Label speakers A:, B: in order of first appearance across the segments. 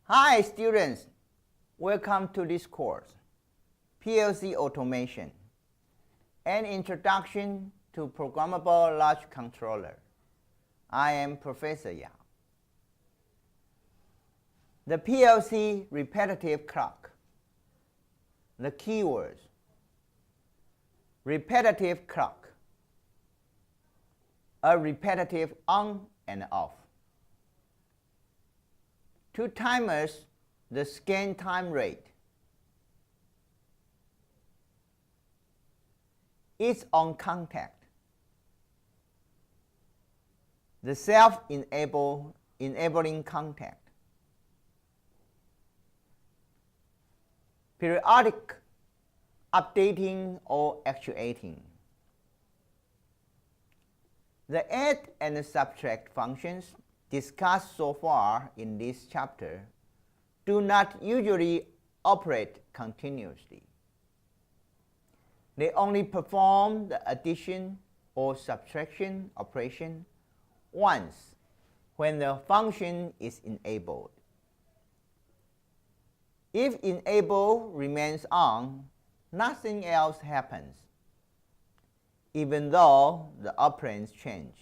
A: Hi students, welcome to this course, PLC Automation, an introduction to programmable large controller. I am Professor Yao. The PLC repetitive clock. The keywords: repetitive clock, a repetitive on and off. Two timers, the scan time rate. It's on contact. The self-enabling contact. Periodic updating or actuating. The add and subtract functions discussed so far in this chapter do not usually operate continuously. They only perform the addition or subtraction operation once when the function is enabled. If enable remains on, nothing else happens, even though the operands change.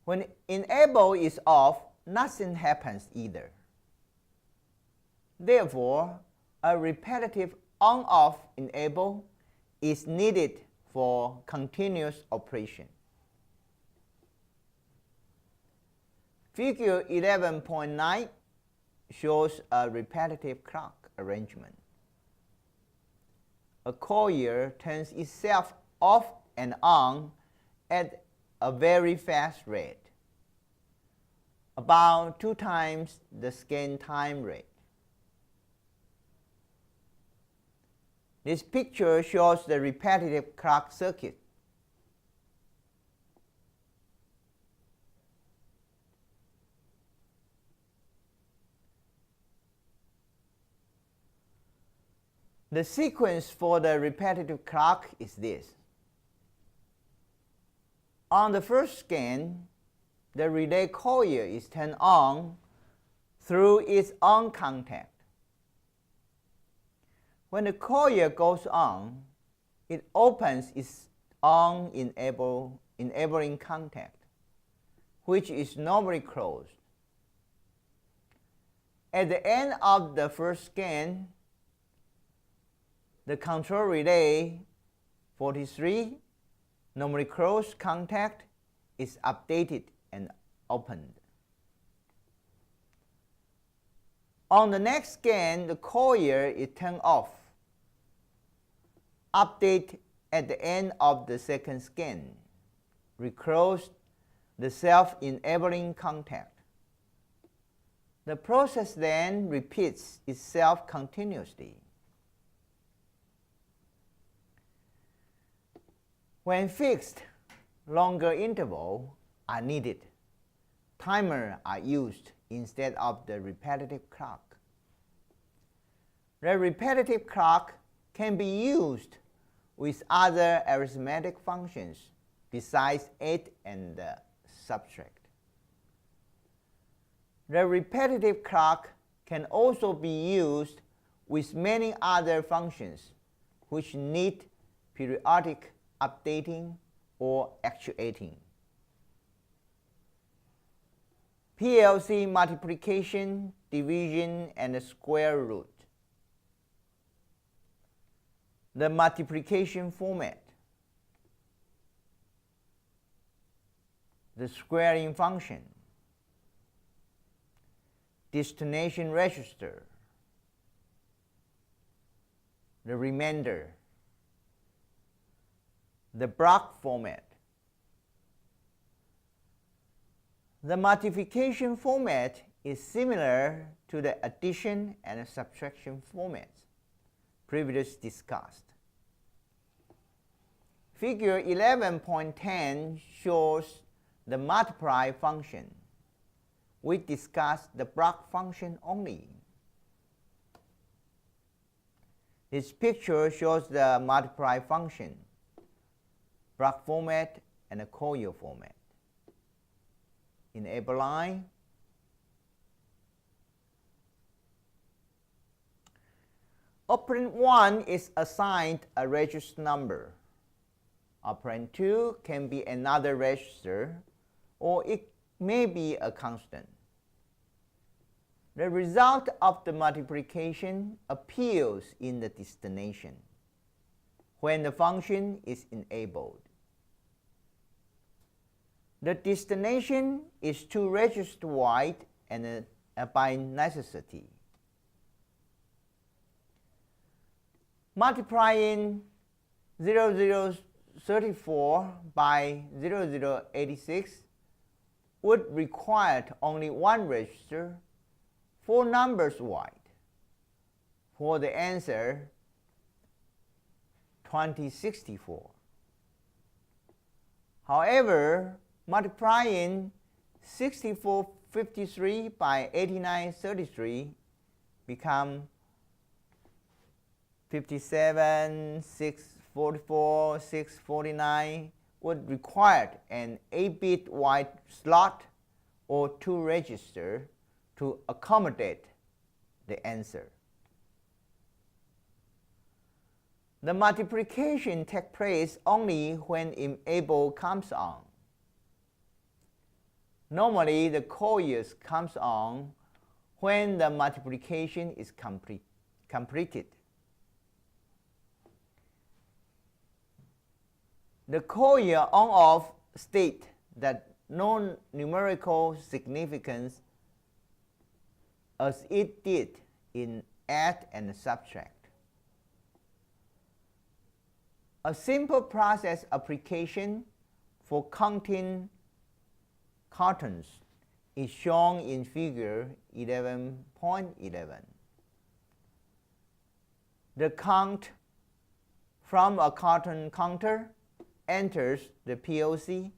A: When enable is off, nothing happens either. Therefore, a repetitive on-off enable is needed for continuous operation. Figure 11.9 shows a repetitive clock arrangement. A coil turns itself off and on at a very fast rate, about 2 times the scan time rate. This picture shows the repetitive clock circuit. The sequence for the repetitive clock is this. On the first scan, the relay coil is turned on through its on contact. When the coil goes on, it opens its on enabling contact, which is normally closed. At the end of the first scan, the control relay 43, normally closed contact, is updated and opened. On the next scan, the coil is turned off. Update at the end of the second scan. Reclose the self-enabling contact. The process then repeats itself continuously. When fixed, longer intervals are needed. Timers are used instead of the repetitive clock. The repetitive clock can be used with other arithmetic functions besides add and subtract. The repetitive clock can also be used with many other functions which need periodic updating or actuating. PLC multiplication, division, and square root. The multiplication format. The squaring function. Destination register. The remainder. The block format. The multiplication format is similar to the addition and subtraction formats previously discussed. Figure 11.10 shows the multiply function. We discussed the block function only. This picture shows the multiply function, block format, and a coil format. Enable line, Operand 1 is assigned a register number. Operand 2 can be another register, or it may be a constant. The result of the multiplication appears in the destination when the function is enabled. The destination is 2 registers wide and by necessity. Multiplying 0034 by 0086 would require only 1 register, 4 numbers wide, for the answer 2064. However, multiplying 6453 by 8933 become 57, 644, 649 would require an 8-bit wide slot or 2 registers to accommodate the answer. The multiplication takes place only when enable comes on. Normally, the couriers comes on when the multiplication is completed. The courier on-off state that no numerical significance as it did in add and subtract. A simple process application for counting cartons is shown in figure 11.11. The count from a carton counter enters the PLC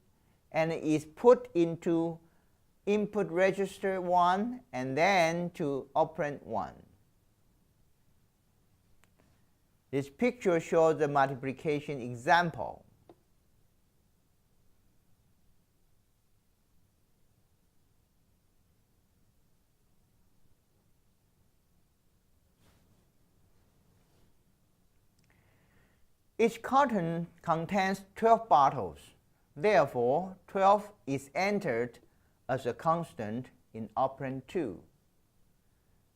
A: and is put into input register 1 and then to operand 1. This picture shows the multiplication example. Each carton contains 12 bottles. Therefore, 12 is entered as a constant in operand 2.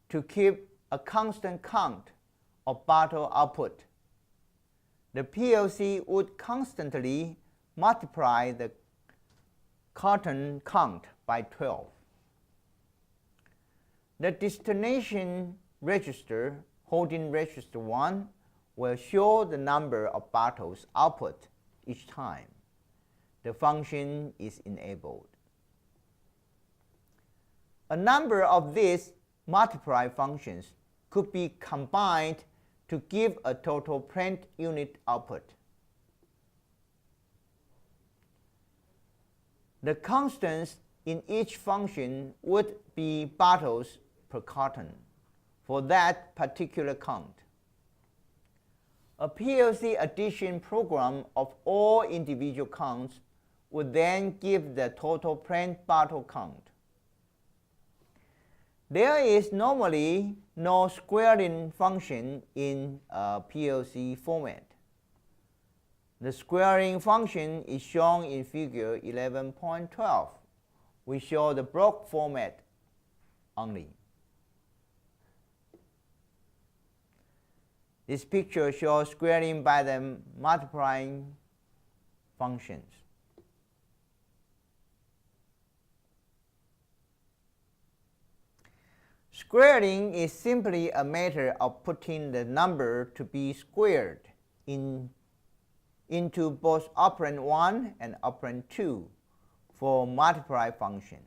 A: To keep a constant count of bottle output, the PLC would constantly multiply the carton count by 12. The destination register holding register 1 will show the number of bottles output each time the function is enabled. A number of these multiply functions could be combined to give a total print unit output. The constants in each function would be bottles per carton for that particular count. A PLC addition program of all individual counts would then give the total print bottle count. There is normally no squaring function in a PLC format. The squaring function is shown in figure 11.12. We show the block format only. This picture shows squaring by the multiplying functions. Squaring is simply a matter of putting the number to be squared into both operand 1 and operand 2 for multiply function.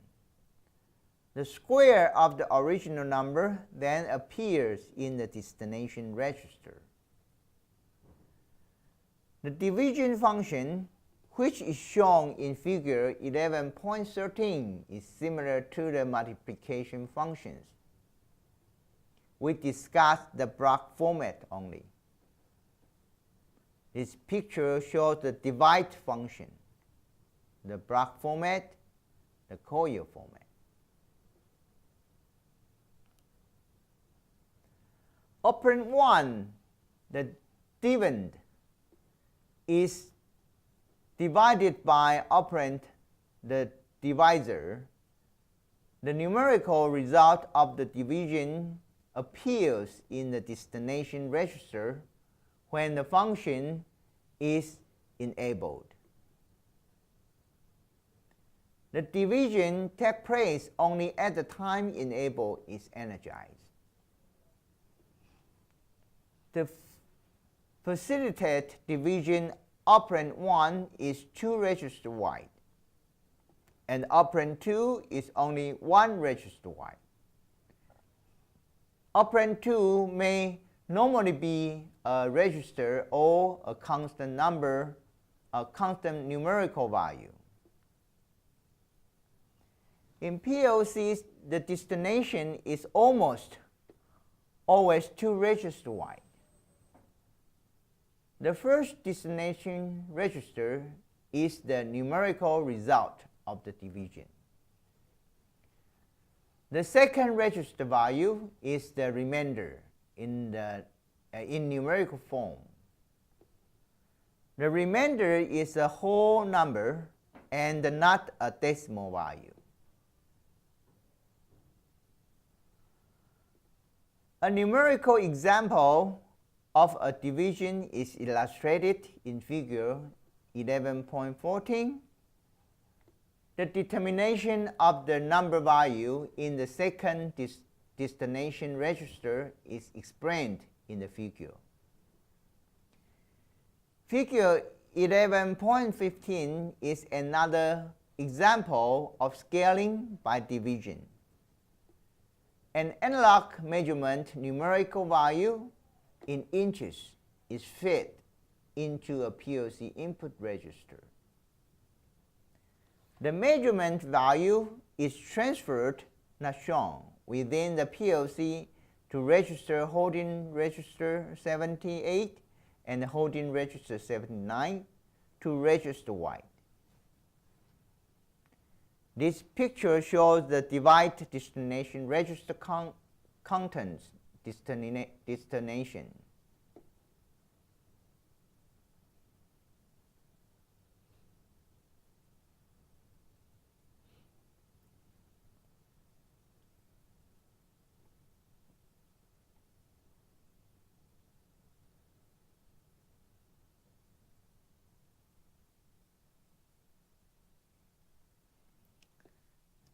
A: The square of the original number then appears in the destination register. The division function, which is shown in figure 11.13, is similar to the multiplication functions. We discussed the block format only. This picture shows the divide function, the block format, the courier format. operand 1, the dividend, is divided by operand, the divisor, the numerical result of the division appears in the destination register when the function is enabled. The division takes place only at the time enable is energized. To facilitate division, operand 1 is 2 registers wide, and operand 2 is only 1 register wide. Operand 2 may normally be a register or a constant number, a constant numerical value. In PLCs, the destination is almost always 2 registers wide. The first destination register is the numerical result of the division. The second register value is the remainder in numerical form. The remainder is a whole number and not a decimal value. A numerical example of a division is illustrated in figure 11.14. The determination of the number value in the second destination register is explained in the figure. Figure 11.15 is another example of scaling by division. An analog measurement numerical value in inches is fed into a PLC input register. The measurement value is transferred, not shown, within the PLC to register holding register 78 and holding register 79 to register wide. This picture shows the divide destination register contents destination.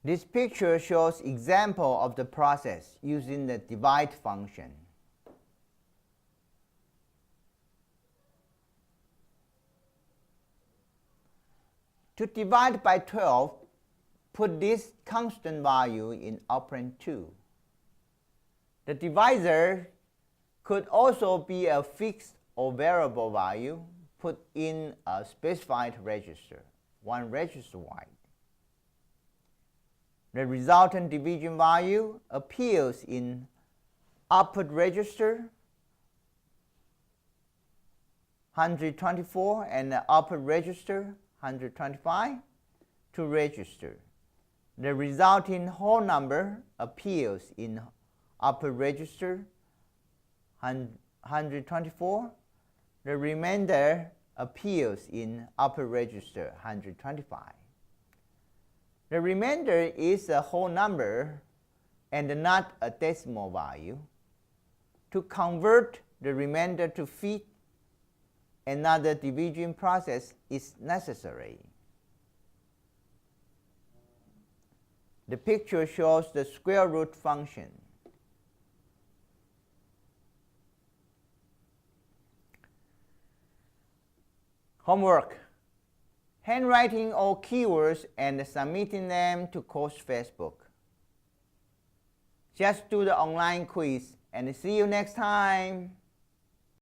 A: This picture shows example of the process using the divide function. To divide by 12, put this constant value in operand 2. The divisor could also be a fixed or variable value put in a specified register, 1 register wide. The resultant division value appears in output register 124 and the output register 125 to register. The resulting whole number appears in output register 124. The remainder appears in output register 125. The remainder is a whole number and not a decimal value. To convert the remainder to feet, another division process is necessary. The picture shows the square root function. Homework. Handwriting all keywords and submitting them to Coach Facebook. Just do the online quiz and see you next time.